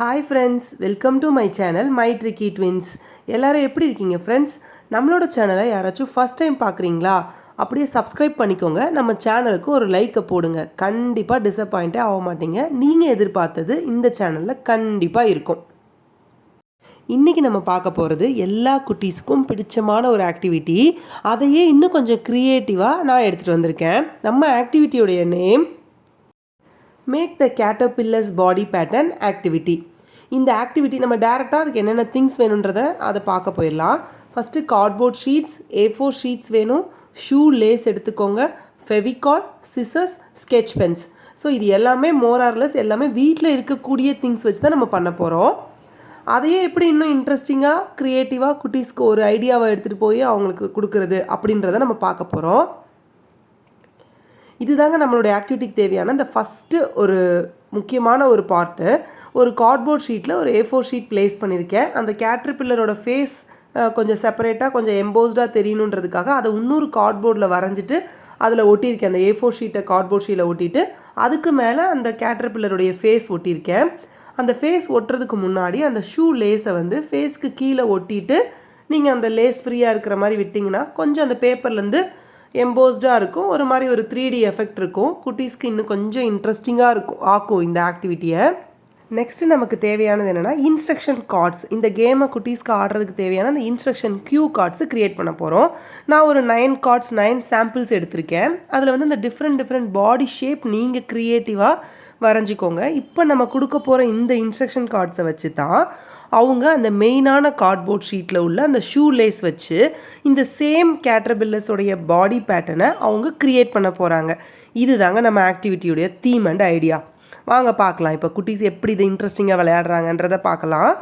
Hi friends, welcome to my channel my tricky twins. எல்லோரும் எப்படி இருக்கீங்க ஃப்ரெண்ட்ஸ்? நம்மளோட சேனலை யாராச்சும் ஃபஸ்ட் டைம் பார்க்குறீங்களா? அப்படியே சப்ஸ்கிரைப் பண்ணிக்கோங்க. நம்ம சேனலுக்கு ஒரு லைக்கை போடுங்க. கண்டிப்பாக டிசப்பாயிண்ட்டே ஆக மாட்டீங்க. நீங்கள் எதிர்பார்த்தது இந்த சேனலில் கண்டிப்பாக இருக்கும். இன்றைக்கி நம்ம பார்க்க போகிறது எல்லா குட்டீஸுக்கும் பிடிச்சமான ஒரு ஆக்டிவிட்டி. அதையே இன்னும் கொஞ்சம் க்ரியேட்டிவாக நான் எடுத்துகிட்டு வந்திருக்கேன். நம்ம ஆக்டிவிட்டியோடைய name make the caterpillars body pattern activity. இந்த ஆக்டிவிட்டி நம்ம டேரெக்டாக அதுக்கு என்னென்ன திங்ஸ் வேணுன்றதை அதை பார்க்க போயிடலாம். First cardboard sheets, A4 sheets வேணும். ஷூ லேஸ் எடுத்துக்கோங்க. Fevicol, scissors, sketch pens. So இது எல்லாமே மோரார்லெஸ் எல்லாமே வீட்டில் இருக்கக்கூடிய திங்ஸ் வச்சு தான் நம்ம பண்ண போகிறோம். அதையே எப்படி இன்னும் இன்ட்ரெஸ்டிங்காக க்ரியேட்டிவாக குட்டீஸ்க்கு ஒரு ஐடியாவை எடுத்துகிட்டு போய் அவங்களுக்கு கொடுக்குறது அப்படின்றத நம்ம பார்க்க போகிறோம். இதுதாங்க நம்மளுடைய ஆக்டிவிட்டிக்கு தேவையான இந்த ஃபஸ்ட்டு ஒரு முக்கியமான ஒரு பார்ட்டு. ஒரு கார்ட்போர்ட் ஷீட்டில் ஒரு A4 ஷீட் ப்ளேஸ் பண்ணியிருக்கேன். அந்த கேட்டர்பில்லரோட ஃபேஸ் கொஞ்சம் செப்பரேட்டாக கொஞ்சம் எம்போஸ்டாக தெரியணுன்றதுக்காக அதை இன்னொரு கார்ட்போர்டில் வரைஞ்சிட்டு அதில் ஒட்டியிருக்கேன். அந்த A4 ஷீட்டை கார்ட்போர்ட் ஷீட்டில் ஒட்டிட்டு அதுக்கு மேலே அந்த கேட்டர்பில்லருடைய ஃபேஸ் ஒட்டியிருக்கேன். அந்த ஃபேஸ் ஒட்டுறதுக்கு முன்னாடி அந்த ஷூ லேஸை வந்து ஃபேஸ்க்கு கீழே ஒட்டிட்டு நீங்கள் அந்த லேஸ் ஃப்ரீயாக இருக்கிற மாதிரி விட்டிங்கன்னா கொஞ்சம் அந்த பேப்பர்லேருந்து எம்போஸ்டாக இருக்கும். ஒரு மாதிரி ஒரு 3D எஃபெக்ட் இருக்கும். குட்டீஸ்க்கு இன்னும் கொஞ்சம் இன்ட்ரெஸ்டிங்காக ஆக்கும் இந்த ஆக்டிவிட்டியை. நெக்ஸ்ட்டு நமக்கு தேவையானது என்னென்னா இன்ஸ்ட்ரக்ஷன் கார்ட்ஸ். இந்த கேமை குட்டீஸ்க்கு ஆடுறதுக்கு தேவையான அந்த இன்ஸ்ட்ரக்ஷன் க்யூ கார்ட்ஸு க்ரியேட் பண்ண போகிறோம். நான் ஒரு 9 கார்ட்ஸ் 9 சாம்பிள்ஸ் எடுத்திருக்கேன். அதில் வந்து இந்த டிஃப்ரெண்ட் பாடி ஷேப் நீங்கள் க்ரியேட்டிவாக வரைஞ்சிக்கோங்க. இப்போ நம்ம கொடுக்க போகிற இந்த இன்ஸ்ட்ரக்ஷன் கார்ட்ஸை வச்சு தான் அவங்க அந்த மெயினான கார்ட்போர்ட் ஷீட்டில் உள்ள அந்த ஷூ லேஸ் வச்சு இந்த சேம் கேட்டர்பில்லர்ஸோடைய பாடி பேட்டர்னை அவங்க க்ரியேட் பண்ண போகிறாங்க. இது தாங்க நம்ம ஆக்டிவிட்டியுடைய தீம் அண்ட் ஐடியா. வாங்க பார்க்கலாம். இப்போ குட்டீஸ் எப்படி இதை இன்ட்ரெஸ்டிங்காக விளையாடுறாங்கன்றதை பார்க்கலாம்.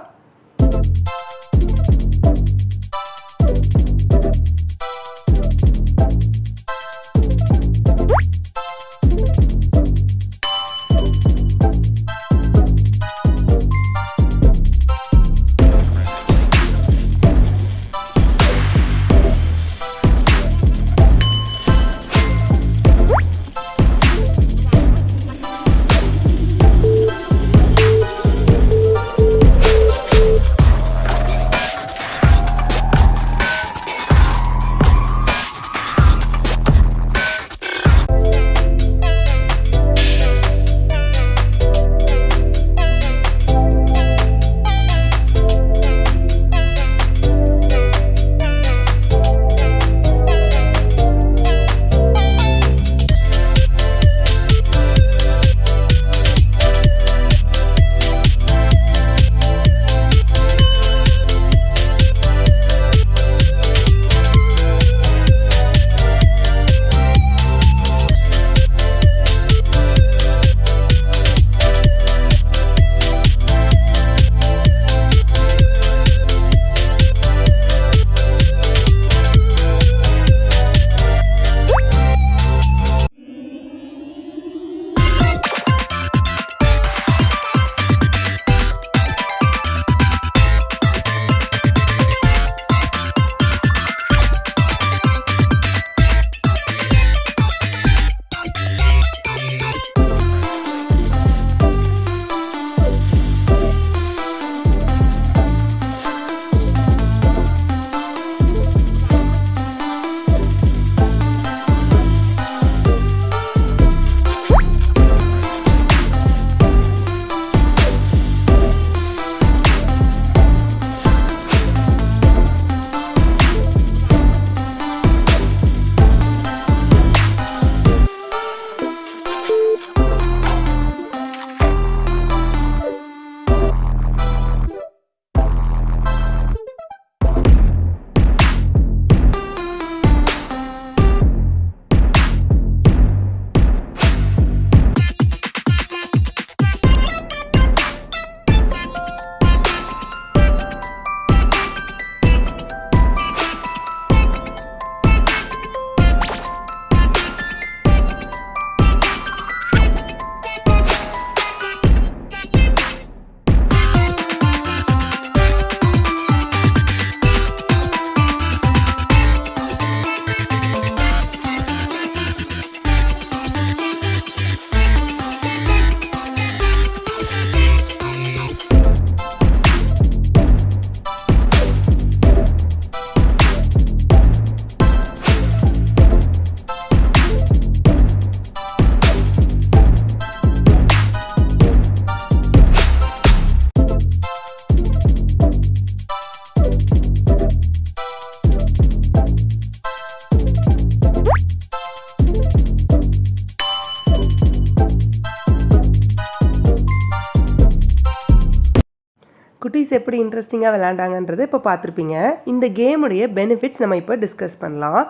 குட்டீஸ் எப்படி இன்ட்ரெஸ்டிங்காக விளையாண்டாங்கன்றதை இப்போ பார்த்துருப்பீங்க. இந்த கேமுடைய பெனிஃபிட்ஸ் நம்ம இப்போ டிஸ்கஸ் பண்ணலாம்.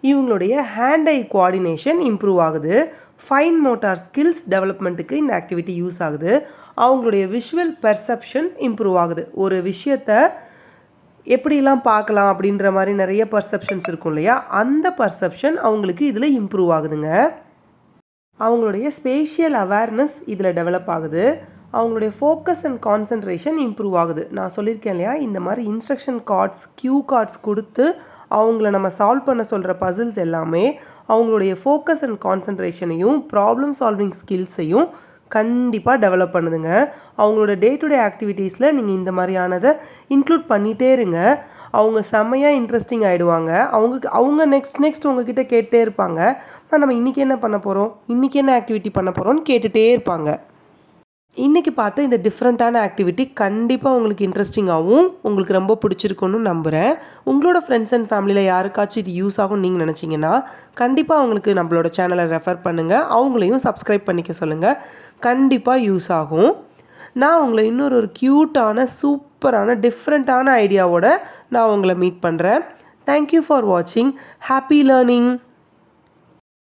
இவங்களுடைய ஹேண்ட் ஐ கோஆர்டினேஷன் இம்ப்ரூவ் ஆகுது. ஃபைன் மோட்டார் ஸ்கில்ஸ் டெவலப்மெண்ட்டுக்கு இந்த ஆக்டிவிட்டி யூஸ் ஆகுது. அவங்களுடைய விஷுவல் பெர்செப்ஷன் இம்ப்ரூவ் ஆகுது. ஒரு விஷயத்தை எப்படிலாம் பார்க்கலாம் அப்படின்ற மாதிரி நிறைய பர்செப்ஷன்ஸ் இருக்கும் இல்லையா, அந்த பர்செப்ஷன் அவங்களுக்கு இதில் இம்ப்ரூவ் ஆகுதுங்க. அவங்களுடைய ஸ்பேஷியல் அவேர்னஸ் இதில் டெவலப் ஆகுது. அவங்களுடைய ஃபோக்கஸ் அண்ட் கான்சன்ட்ரேஷன் இம்ப்ரூவ் ஆகுது. நான் சொல்லியிருக்கேன் இல்லையா, இந்த மாதிரி இன்ஸ்ட்ரக்ஷன் கார்ட்ஸ், கியூ கார்ட்ஸ் கொடுத்து அவங்கள நம்ம சால்வ் பண்ண சொல்கிற பசில்ஸ் எல்லாமே அவங்களுடைய ஃபோக்கஸ் அண்ட் கான்சன்ட்ரேஷனையும் ப்ராப்ளம் சால்விங் ஸ்கில்ஸையும் கண்டிப்பாக டெவலப் பண்ணுதுங்க. அவங்களோட டே டு டே ஆக்டிவிட்டீஸில் நீங்கள் இந்த மாதிரியானதை இன்க்ளூட் பண்ணிகிட்டே இருங்க. அவங்க செம்மையாக இன்ட்ரெஸ்டிங் ஆகிடுவாங்க. அவங்க நெக்ஸ்ட் உங்ககிட்ட கேட்டே இருப்பாங்க, நம்ம இன்றைக்கி என்ன பண்ண போகிறோம், இன்றைக்கி என்ன ஆக்டிவிட்டி பண்ண போகிறோம்னு கேட்டுகிட்டே இருப்பாங்க. இன்றைக்கி பார்த்த இந்த டிஃப்ரெண்ட்டான ஆக்டிவிட்டி கண்டிப்பாக உங்களுக்கு இன்ட்ரெஸ்டிங்காகவும் உங்களுக்கு ரொம்ப பிடிச்சிருக்குன்னு நம்புகிறேன். உங்களோட ஃப்ரெண்ட்ஸ் அண்ட் ஃபேமிலியில் யாருக்காச்சும் இது யூஸ் ஆகும்னு நீங்கள் நினச்சிங்கன்னா கண்டிப்பாக அவங்களுக்கு நம்மளோட சேனலை ரெஃபர் பண்ணுங்கள். அவங்களையும் சப்ஸ்கிரைப் பண்ணிக்க சொல்லுங்கள். கண்டிப்பாக யூஸ் ஆகும். நான் உங்களை இன்னொரு க்யூட்டான சூப்பரான டிஃப்ரெண்ட்டான ஐடியாவோட நான் உங்களை மீட் பண்ணுறேன். தேங்க்யூ ஃபார் வாட்சிங். Happy learning.